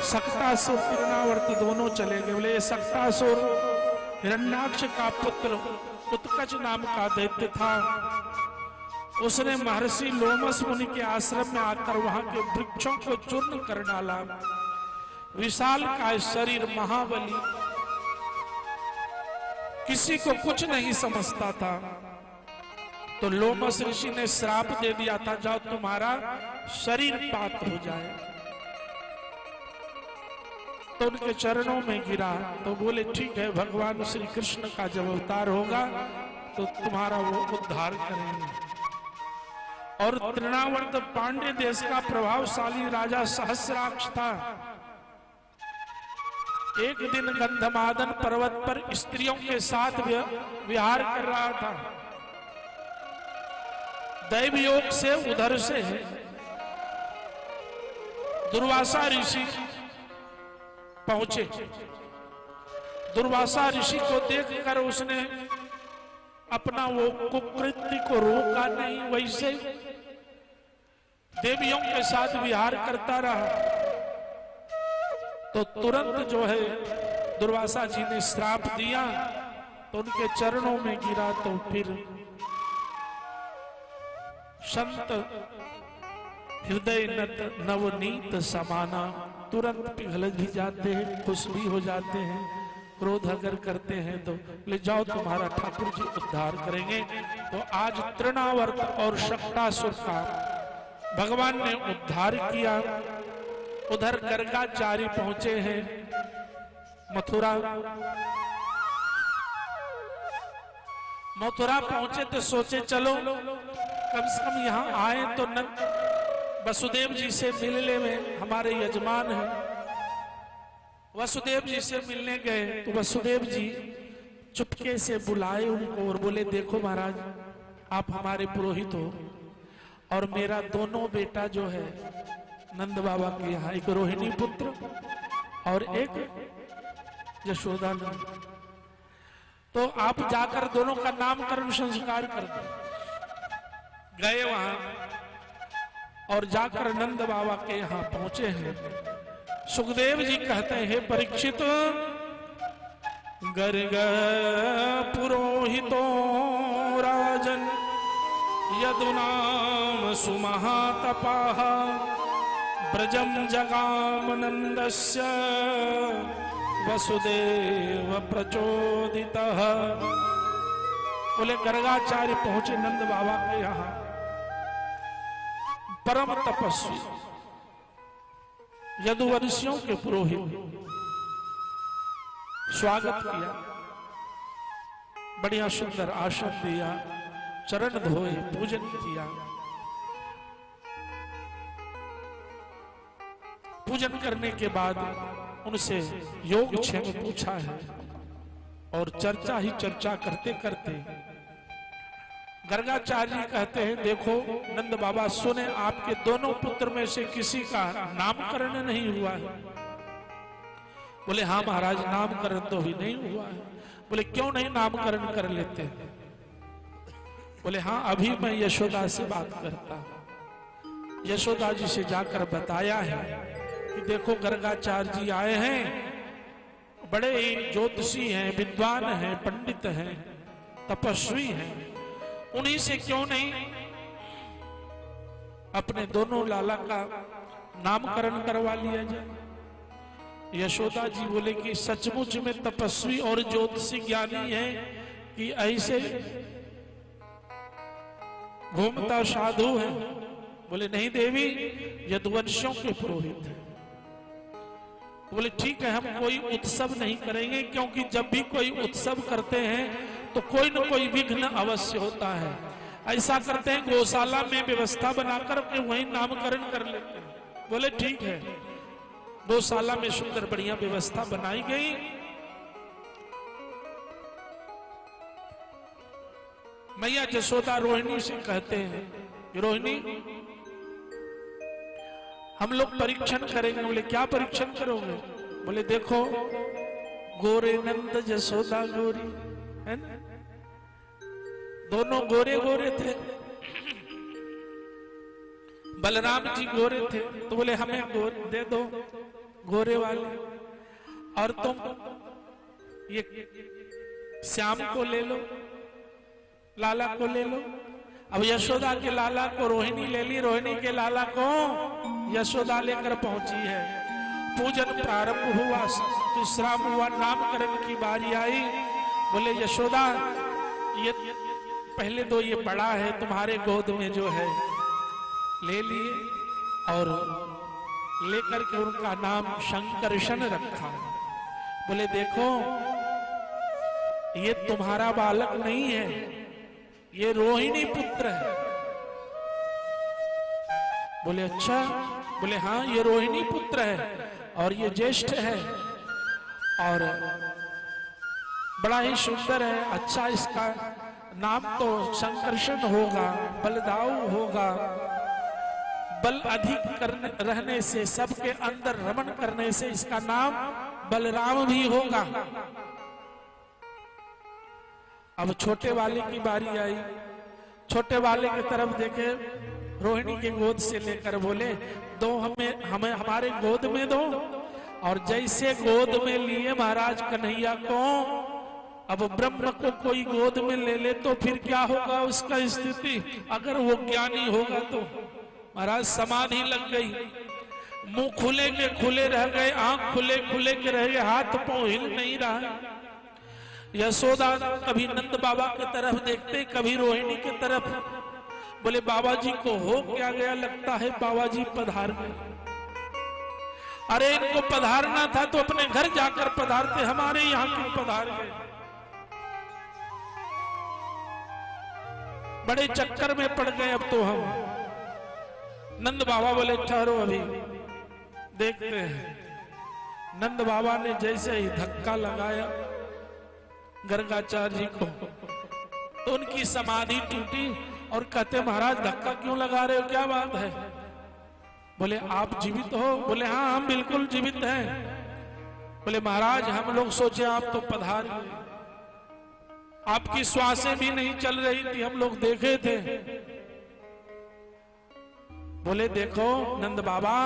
सक्तासुर तृणावर्त दोनों चले गए। बोले सक्तासुर हिरण्याक्ष का पुत्र उत्कच नाम का दैत्य था। उसने महर्षि लोमस मुनि के आश्रम में आकर वहां के वृक्षों को चूर्ण कर डाला। विशाल का शरीर, महाबली, किसी को कुछ नहीं समझता था। तो लोमस ऋषि ने श्राप दे दिया था, जाओ तुम्हारा शरीर पात हो जाए। तो उनके चरणों में गिरा तो बोले ठीक है, भगवान श्री कृष्ण का जब अवतार होगा तो तुम्हारा वो उद्धार करेंगे। और तृणावर्त पांड्य देश का प्रभावशाली राजा सहस्राक्ष था। एक दिन गंधमादन पर्वत पर स्त्रियों के साथ विहार कर रहा था। दैव योग से उधर से दुर्वासा ऋषि पहुंचे। दुर्वासा ऋषि को देखकर उसने अपना वो कुकृत्य को रोका नहीं, वैसे देवियों के साथ विहार करता रहा। तो तुरंत जो है दुर्वासा जी ने श्राप दिया, तो उनके चरणों में गिरा। तो फिर संत हृदय नवनीत समाना, तुरंत पिघल भी जाते हैं, खुश भी हो जाते हैं। क्रोध अगर करते हैं तो ले जाओ तुम्हारा ठाकुर जी उद्धार करेंगे। तो आज तृणावर्त और सक्तासुर का भगवान ने उद्धार किया। उधर गर्गाचारी पहुंचे हैं मथुरा। मथुरा पहुंचे तो सोचे चलो कम से कम यहाँ आए तो वसुदेव जी से मिलने में, हमारे यजमान हैं। वसुदेव जी से मिलने गए तो वसुदेव जी चुपके से बुलाए उनको और बोले देखो महाराज, आप हमारे पुरोहित हो और मेरा दोनों बेटा जो है नंद बाबा के यहाँ, एक रोहिणी पुत्र और एक यशोदानंद, तो आप जाकर दोनों का नामकरण संस्कार कर दो। गए वहां और जाकर नंद बाबा के यहाँ पहुंचे हैं। सुखदेव जी कहते हैं परीक्षित, गर्ग पुरोहितो राजन यदुनाम सुमहातपाः ब्रजम जगाम नंदस्य वसुदेव प्रचोदितः। बोले गर्गाचार्य पहुंचे नंद बाबा के यहाँ, परम तपस्वी यदुवंशियों के पुरोहित, स्वागत किया, बढ़िया सुंदर आसन दिया, चरण धोए, पूजन किया। पूजन करने के बाद उनसे योग क्षेम पूछा है और चर्चा ही चर्चा करते करते गर्गाचार्य कहते हैं देखो नंद बाबा, सुने आपके दोनों पुत्र में से किसी का नामकरण नहीं हुआ है। बोले हाँ महाराज, नामकरण तो भी नहीं हुआ है। बोले क्यों नहीं नामकरण कर लेते? बोले हाँ, अभी मैं यशोदा से बात करता हूं। यशोदा जी से जाकर बताया है कि देखो गर्गाचार्य जी आए हैं, बड़े ही ज्योतिषी हैं, विद्वान हैं, पंडित हैं, तपस्वी हैं, उन्हीं से क्यों नहीं अपने दोनों लाला का नामकरण करवा लिया जाए। यशोदा जी बोले कि सचमुच में तपस्वी और ज्योतिषी ज्ञानी है कि ऐसे घूमता साधु है? बोले नहीं देवी, यदुवंशियों के पुरोहित हैं। बोले ठीक है, हम कोई उत्सव नहीं करेंगे, क्योंकि जब भी कोई उत्सव करते हैं तो कोई न कोई विघ्न अवश्य होता है। ऐसा करते हैं गौशाला में व्यवस्था बनाकर के वहीं नामकरण कर लेते हैं। बोले ठीक है। गौशाला में सुंदर बढ़िया व्यवस्था बनाई गई। मैया जसोदा रोहिणी से कहते हैं, रोहिणी हम लोग परीक्षण करेंगे। बोले क्या परीक्षण करोगे? बोले देखो, गोरे नंद जसोदा गोरी, है ना, दोनों गोरे गोरे थे। बलराम जी गोरे थे, तो बोले हमें दे दो गोरे वाले, और तुम ये श्याम को ले लो, लाला को ले लो। अब यशोदा के लाला को रोहिणी ले ली, रोहिणी के लाला को यशोदा लेकर पहुंची है। पूजन प्रारंभ हुआ, विश्राम हुआ, नामकरण की बारी आई। बोले यशोदा, ये पहले तो ये बड़ा है, तुम्हारे गोद में जो है ले लिए, और लेकर के उनका नाम शंकरशन रखा। बोले देखो, ये तुम्हारा बालक नहीं है, ये रोहिणी पुत्र है। बोले अच्छा? बोले हाँ, ये रोहिणी पुत्र है और ये ज्येष्ठ है और बड़ा ही सुंदर है। अच्छा, इसका नाम तो संकर्षण होगा, बलदाऊ होगा, बल अधिक रहने से, सबके अंदर रमण करने से इसका नाम बलराम भी होगा। अब छोटे वाले की बारी आई। छोटे वाले की तरफ देखे, रोहिणी के गोद से लेकर बोले दो, हमें हमारे गोद में दो। और जैसे गोद में लिए महाराज कन्हैया को, अब ब्रह्म को कोई गोद में ले ले तो फिर क्या होगा उसका स्थिति? अगर वो ज्ञानी होगा तो महाराज समाधि लग गई, मुंह खुले के खुले रह गए, आंख खुले खुले के रह गए, हाथ पांव हिल नहीं रहा। यशोदा कभी नंद बाबा की तरफ देखते, कभी रोहिणी की तरफ। बोले बाबा जी को हो क्या गया? लगता है बाबा जी पधार गए। अरे इनको पधारना था तो अपने घर जाकर पधारते, हमारे यहाँ क्यों पधार गए? बड़े चक्कर में पड़ गए अब तो हम। नंद बाबा बोले ठहरो, अभी देखते हैं। नंद बाबा ने जैसे ही धक्का लगाया गर्गाचार्य जी को, तो उनकी समाधि टूटी और कहते महाराज धक्का क्यों लगा रहे हो, क्या बात है? बोले आप जीवित हो? बोले हाँ, हम बिल्कुल जीवित हैं। बोले महाराज, हम लोग सोचे आप तो पधार गए, आपकी श्वासें भी नहीं चल रही थी, हम लोग देखे थे। बोले देखो नंद बाबा,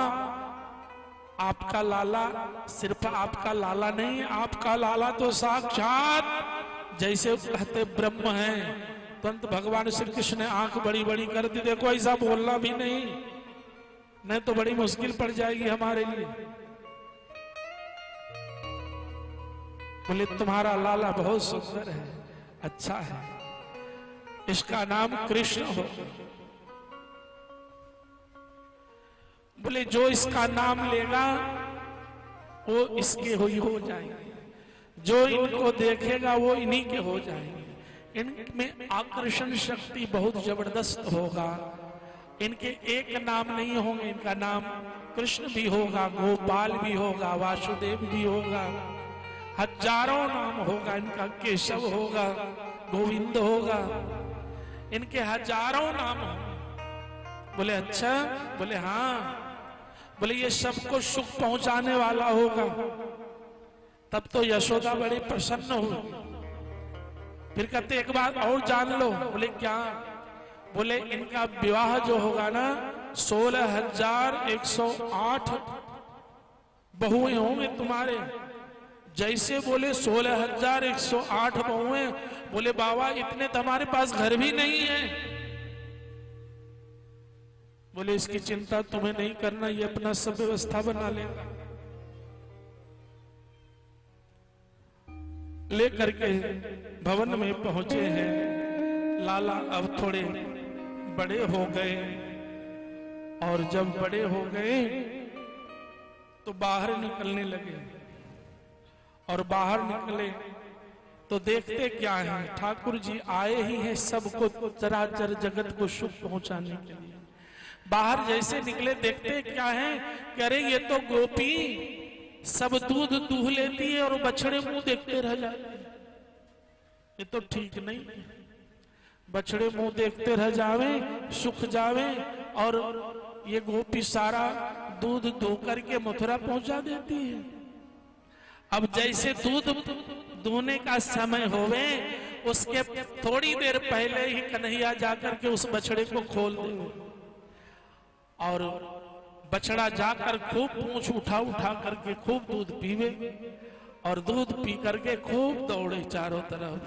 आपका लाला सिर्फ आपका लाला नहीं, आपका लाला तो साक्षात जैसे कहते ब्रह्म है। तुरंत भगवान श्री कृष्ण ने आंख बड़ी बड़ी कर दी, देखो ऐसा बोलना भी नहीं तो बड़ी मुश्किल पड़ जाएगी हमारे लिए। बोले तुम्हारा लाला बहुत सुंदर है, अच्छा है, इसका नाम कृष्ण हो। बोले जो इसका नाम लेगा वो इसके हो जाएंगे, जो इनको देखेगा वो इन्हीं के हो जाएंगे। इनमें आकर्षण शक्ति बहुत जबरदस्त होगा। इनके एक नाम नहीं होंगे, इनका नाम कृष्ण भी होगा, गोपाल भी होगा, वासुदेव भी होगा, हजारों नाम होगा इनका। केशव होगा, गोविंद होगा, इनके हजारों नाम होंगे। बोले अच्छा? बोले हाँ। बोले ये सबको सुख पहुंचाने वाला होगा। तब तो यशोदा बड़ी प्रसन्न हुई। फिर कहते एक बात और जान लो। बोले क्या? बोले इनका विवाह जो होगा ना 16,108 बहुएं होंगे तुम्हारे। जैसे बोले 16,108 बहुएं। बोले बाबा इतने तो हमारे पास घर भी नहीं है। बोले इसकी चिंता तुम्हें नहीं करना, ये अपना सब व्यवस्था बना लेगा। लेकर के भवन में पहुंचे हैं। लाला अब थोड़े बड़े हो गए, और जब बड़े हो गए तो बाहर निकलने लगे। और बाहर निकले तो देखते क्या है, ठाकुर जी आए ही हैं सबको चराचर जगत को सुख पहुंचाने के लिए। बाहर जैसे निकले देखते क्या है कि अरे ये तो गोपी सब दूध दूह लेती है और बछड़े मुंह देखते रह जाते हैं। ये तो ठीक नहीं। बछड़े मुंह देखते रह जावे, सुख जावे, और ये गोपी सारा दूध दो करके मथुरा पहुंचा देती है। अब जैसे दूध दूहने का समय होवे उसके थोड़ी देर पहले ही कन्हैया जाकर के उस बछड़े को खोल दे, और बछड़ा जाकर खूब पूंछ उठा उठा करके खूब दूध पीवे, और दूध पी करके खूब दौड़े चारों तरफ।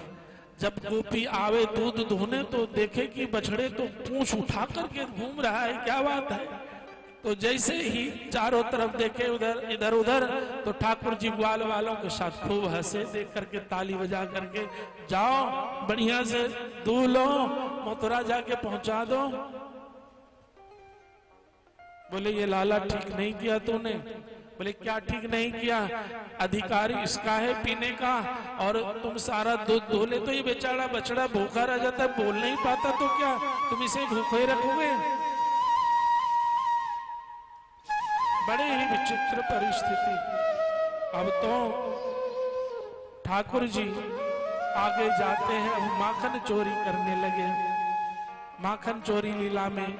जब गोपी आवे दूध दूहने तो देखे कि बछड़े तो पूंछ उठा करके घूम रहा है, क्या बात है। तो जैसे ही चारों तरफ देखे उधर इधर उधर, तो ठाकुर जी ग्वाल वालों के साथ खूब हंसे, देख करके ताली बजा करके जाओ बढ़िया से दूह लो, मथुरा जाके पहुंचा दो। बोले ये लाला ठीक नहीं किया तूने। बोले क्या ठीक नहीं किया? अधिकारी इसका है पीने का, और तुम सारा दूध धो ले तो ये बेचारा बछड़ा भूखा रह जाता है, बोल नहीं पाता, तो क्या तुम इसे भूखे रखोगे? बड़े ही विचित्र परिस्थिति। अब तो ठाकुर जी आगे जाते हैं, अब माखन चोरी करने लगे। माखन चोरी लीला में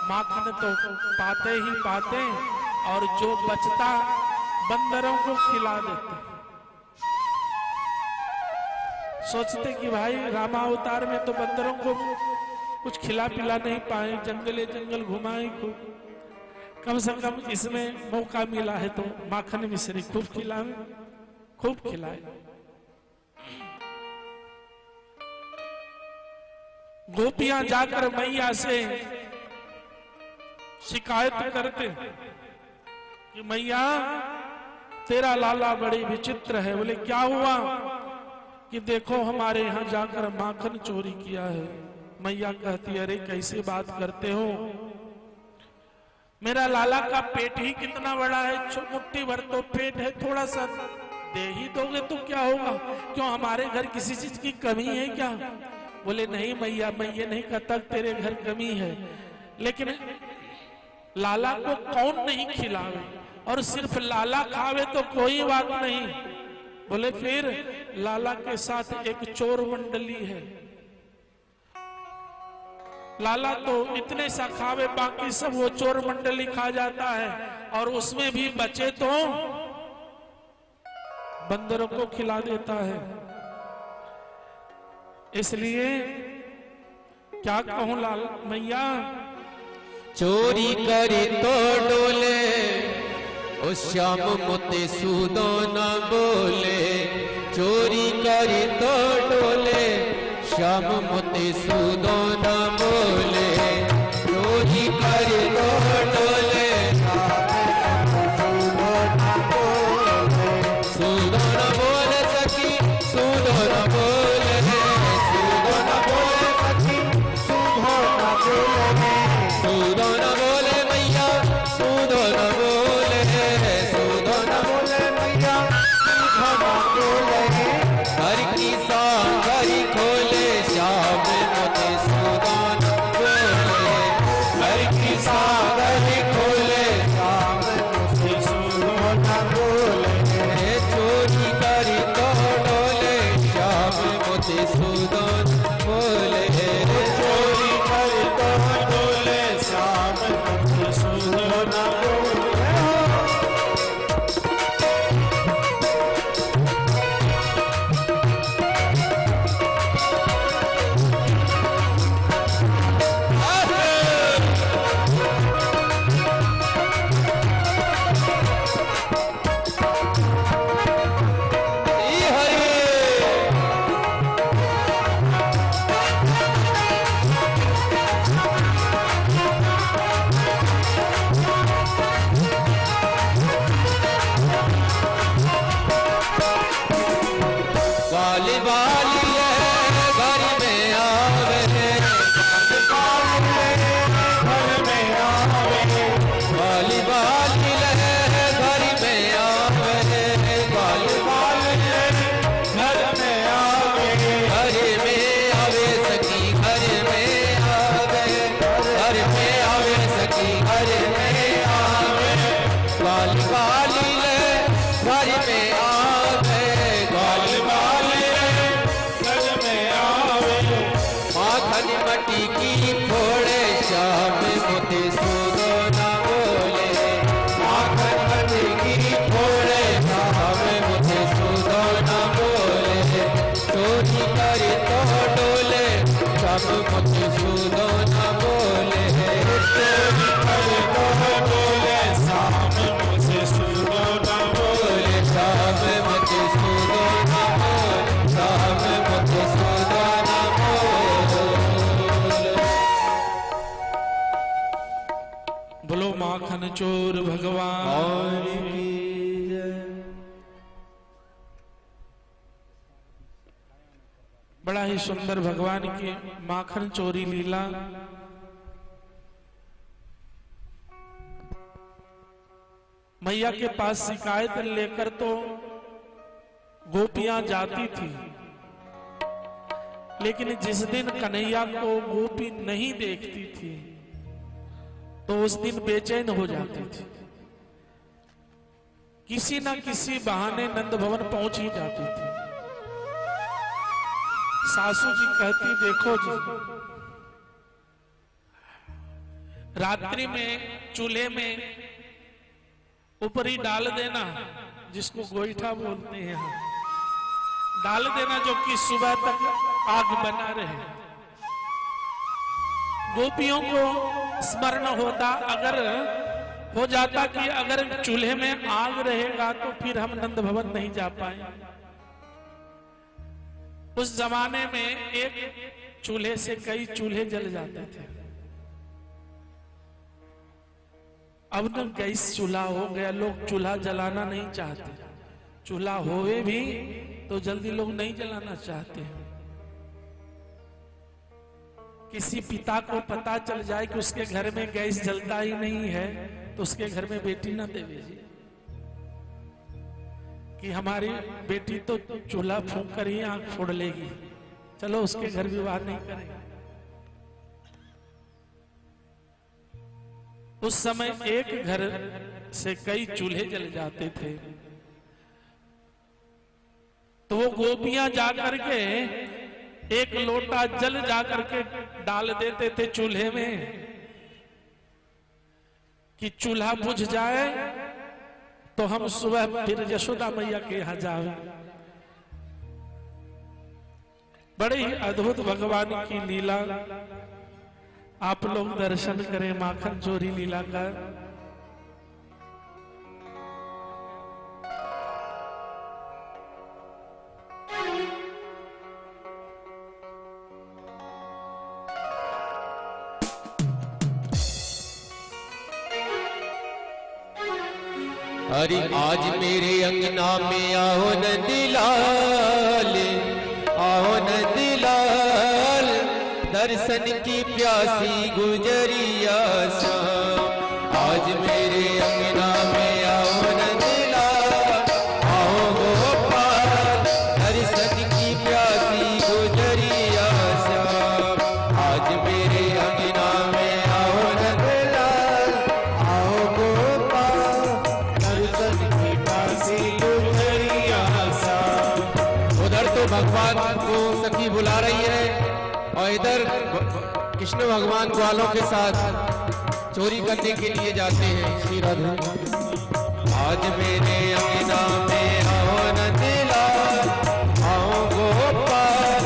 माखन तो पाते ही पाते, और जो बचता बंदरों को खिला देते। सोचते कि भाई रामावतार में तो बंदरों को कुछ खिला पिला नहीं पाए, जंगले जंगल घुमाए खूब, कम से कम इसमें मौका मिला है तो माखन मिश्री खूब खिलाए, खूब खिलाए। गोपियां जाकर मैया से शिकायत करते कि मैया तेरा लाला बड़ी विचित्र है। बोले क्या हुआ? कि देखो हमारे यहाँ जाकर माखन चोरी किया है। मैया कहती अरे कैसे बात करते हो, मेरा लाला का पेट ही कितना बड़ा है, मुट्ठी भर तो पेट है, थोड़ा सा दे ही दोगे तो क्या होगा, क्यों हमारे घर किसी चीज की कमी है क्या? बोले नहीं मैया, मैं ये नहीं कहता तेरे घर कमी है, लेकिन लाला को कौन नहीं खिलावे, और सिर्फ लाला खावे तो कोई बात नहीं। बोले फिर लाला के साथ एक चोर मंडली है, लाला तो इतने सा खावे बाकी सब वो चोर मंडली खा जाता है, और उसमें भी बचे तो बंदरों को खिला देता है। इसलिए क्या कहूं लाल मैया, चोरी करे तो डोले उस श्याम मोते सूदो न बोले, चोरी करे तो डोले श्याम मोते सूदो न बोले, चोरी करे तो डोले सूदो न बोले सखी, सूदो न बोले, सूदो न बोले सखी, सूदो न बोले, सूदो न बोले मैया, सूदो न बोले, सूदो न बोले मैया, सूदो न बोले, हर की सांगरी खोले श्याम मोते सूदो न बोले, हर की सांगरी खोले श्याम मोते सूदो न बोले, चोरी करी तो डोले श्याम मोते सूदो न बोले, चोरी करी तो डोले श्याम मोते सूदो न बोले। सब मधुसूदन बोले श्याम मधुसूदन बोले श्याम मधुसूदन बोले श्याम मधुसूदन बोले। बोलो माखन चोर भगवान की जय। बड़ा ही सुंदर भगवान की माखन चोरी लीला। मैया के पास शिकायत लेकर तो गोपियां जाती थी, लेकिन जिस दिन कन्हैया को गोपी नहीं देखती थी तो उस दिन बेचैन हो जाती थी। किसी ना किसी बहाने नंद भवन पहुंच ही जाती थी। सासू जी कहती, देखो जी, रात्रि में चूल्हे में ऊपरी डाल देना, जिसको गोईठा बोलते हैं यहाँ, डाल देना, जो कि सुबह तक आग बना रहे। गोपियों को स्मरण होता, अगर हो जाता कि अगर चूल्हे में आग रहेगा तो फिर हम नंद भवन नहीं जा पाए। उस जमाने में एक चूल्हे से कई चूल्हे जल जाते थे। अब न गैस चूल्हा हो गया, लोग चूल्हा जलाना नहीं चाहते। चूल्हा होवे भी तो जल्दी लोग नहीं जलाना चाहते। किसी पिता को पता चल जाए कि उसके घर में गैस जलता ही नहीं है तो उसके घर में बेटी ना देवे जी, कि हमारी बेटी तो चूल्हा फूंक कर ही आंख फोड़ लेगी, चलो उसके घर विवाह नहीं करेंगे। उस समय एक घर से कई चूल्हे जल जाते थे, तो वो गोपियां जाकर के एक लोटा जल जाकर के डाल देते थे चूल्हे में कि चूल्हा बुझ जाए तो हम सुबह फिर यशोदा मैया के यहां जाए। बड़े ही अद्भुत भगवान की लीला, आप लोग दर्शन करें माखन चोरी लीला का। अरे आज मेरे अंगना में आओ नंदलाल, आओ नंदलाल, दर्शन की प्यासी गुजरिया शाम। आज मेरे अंगना में आओ नंदलाल, आओ गोपाल, दर्शन की प्यासी गुजरिया शाम। आज मेरे अंगना में आओ नंदलाल, आओ गोपाल, दर्शन की प्यासी गुजरिया शाम। उधर तो भगवान को सखी बुला रही है और इधर कृष्ण भगवान ग्वालों के साथ चोरी करने के लिए जाते हैं। श्री राधे। आज मेरे अंगना में आओ नंदलाल, आओ गोपाल,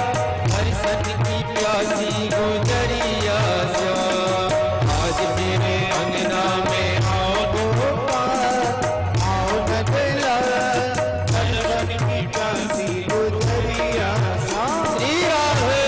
दर्शन की प्यासी गुजरिया शाम। आज मेरे अंगना में आओ गोपाल, आओ नंदलाल, दर्शन की प्यासी गुजरिया शाम। श्री राधे।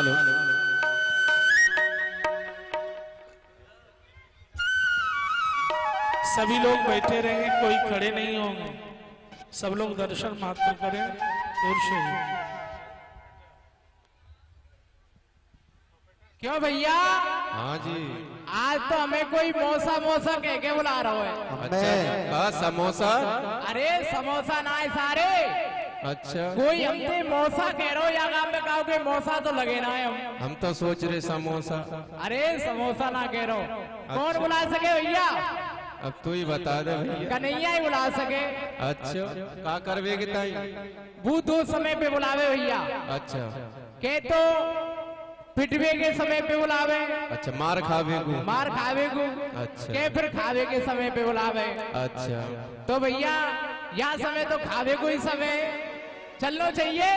हेलो सभी लोग बैठे रहेंगे, कोई खड़े नहीं होंगे, सब लोग दर्शन मात्र करें दूर से ही। क्यों भैया? हाँ जी। आज तो हमें कोई मौसा मौसा कह के बुला रहा है। अच्छा कहा समोसा? अरे समोसा ना है सारे। अच्छा कोई हमसे मौसा कह रहे हो या गांव में कहो के मौसा तो लगे ना है हम तो सोच रहे समोसा। अरे समोसा ना कह रहे हो। कौन बुला सके भैया? अब तू ही बता दे भैया। कन्हैया ही बुला सके। अच्छा का करवे की ताई? वो दो समय पे बुलावे भैया। अच्छा के तो पिटवे के समय पे बुलावे। अच्छा मार खावे को? मार खावे को। अच्छा के फिर खावे के समय पे बुलावे। अच्छा तो भैया यहाँ समय तो खावे को ही समय चलना चाहिए।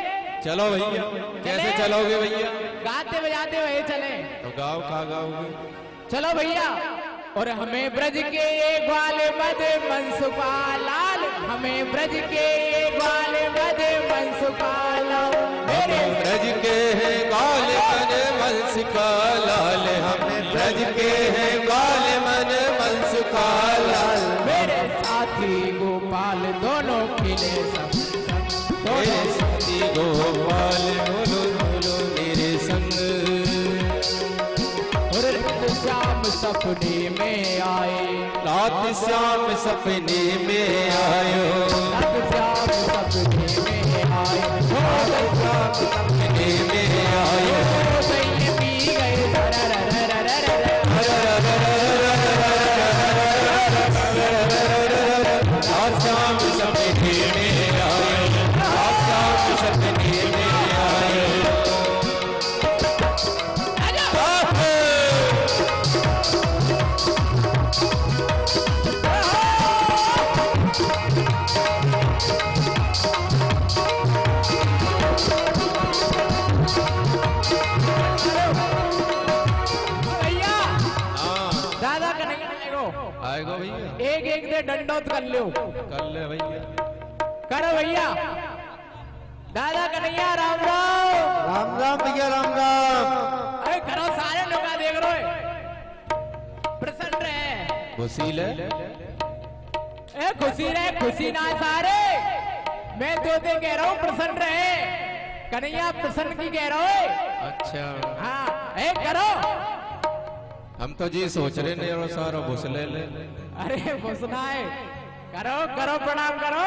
चलो भैया। कैसे चलोगे भैया? गाते बजाते वही चले। तो गाओ का गाओगे? चलो भैया। और हमें ब्रज के ग्वाल मद मनसुखा लाल, हमें ब्रज के ग्वाल मद मनसुखा लाल, मेरे ब्रज के हैं ग्वाल मन मनसुखा लाल, हमें ब्रज के हैं ग्वाल मन मनसुखा लाल, मेरे साथी गोपाल दोनों खिले सब मेरे साथी गोपाल बोलो बोलो मेरे संग। और श्याम सपने में आए, रात श्याम सपने में आयो, श्याम सपने में आए, श्याम सपने में आयो, पी गए श्याम सपने में आयो, श्याम सपने में आयो। आएगा भैया। एक एक दे दंडोत कर लो। कर ले भैया। करो भैया। दादा कन्हैया राम राम। राम राम भैया राम राम। अरे करो सारे लोग देख रहे प्रसन्न रहे। खुशी ले। ए खुशी रहे, खुशी ना सारे। मैं दो दिन कह रहा हूँ प्रसन्न रहे। कन्हैया प्रसन्न की कह रहा हूँ। अच्छा हाँ ए करो। हम तो जी सोच रहे ने और सारा घुस ले ले। अरे घुसना है। करो करो प्रणाम करो।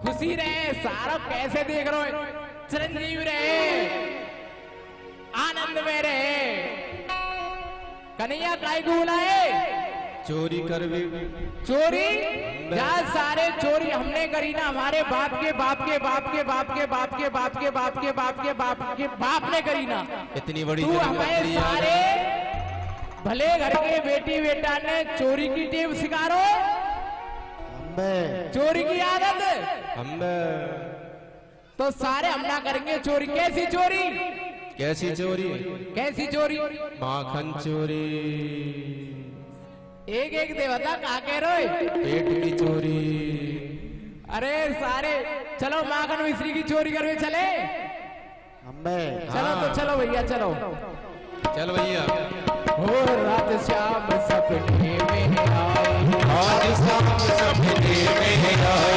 खुशी रहे सारा कैसे देख रहे हो? चिरंजीव रहे, आनंद में रहे। कन्हैया काय को बुलाए? चोरी करवी। चोरी? जहाँ सारे चोरी हमने करी ना, हमारे बाप के बाप के बाप के बाप के बाप के बाप के बाप के बाप के बाप के बाप ने करी ना। इतनी बड़ी तू हमें सारे भले घर के बेटी बेटा ने चोरी की टेव सिखारो। चोरी की आदत हम तो सारे हम ना करेंगे चोरी। कैसी चोरी? कैसी चोरी? कैसी चोरी? माखन चोरी। एक एक दे बता कहा कह रहे? पेट की चोरी। अरे सारे चलो माखन मिश्री की चोरी करवे चले। चलो तो चलो भैया चलो। चल भैया। हो रात श्याम सपने में आए, आज शाम सपने में आए,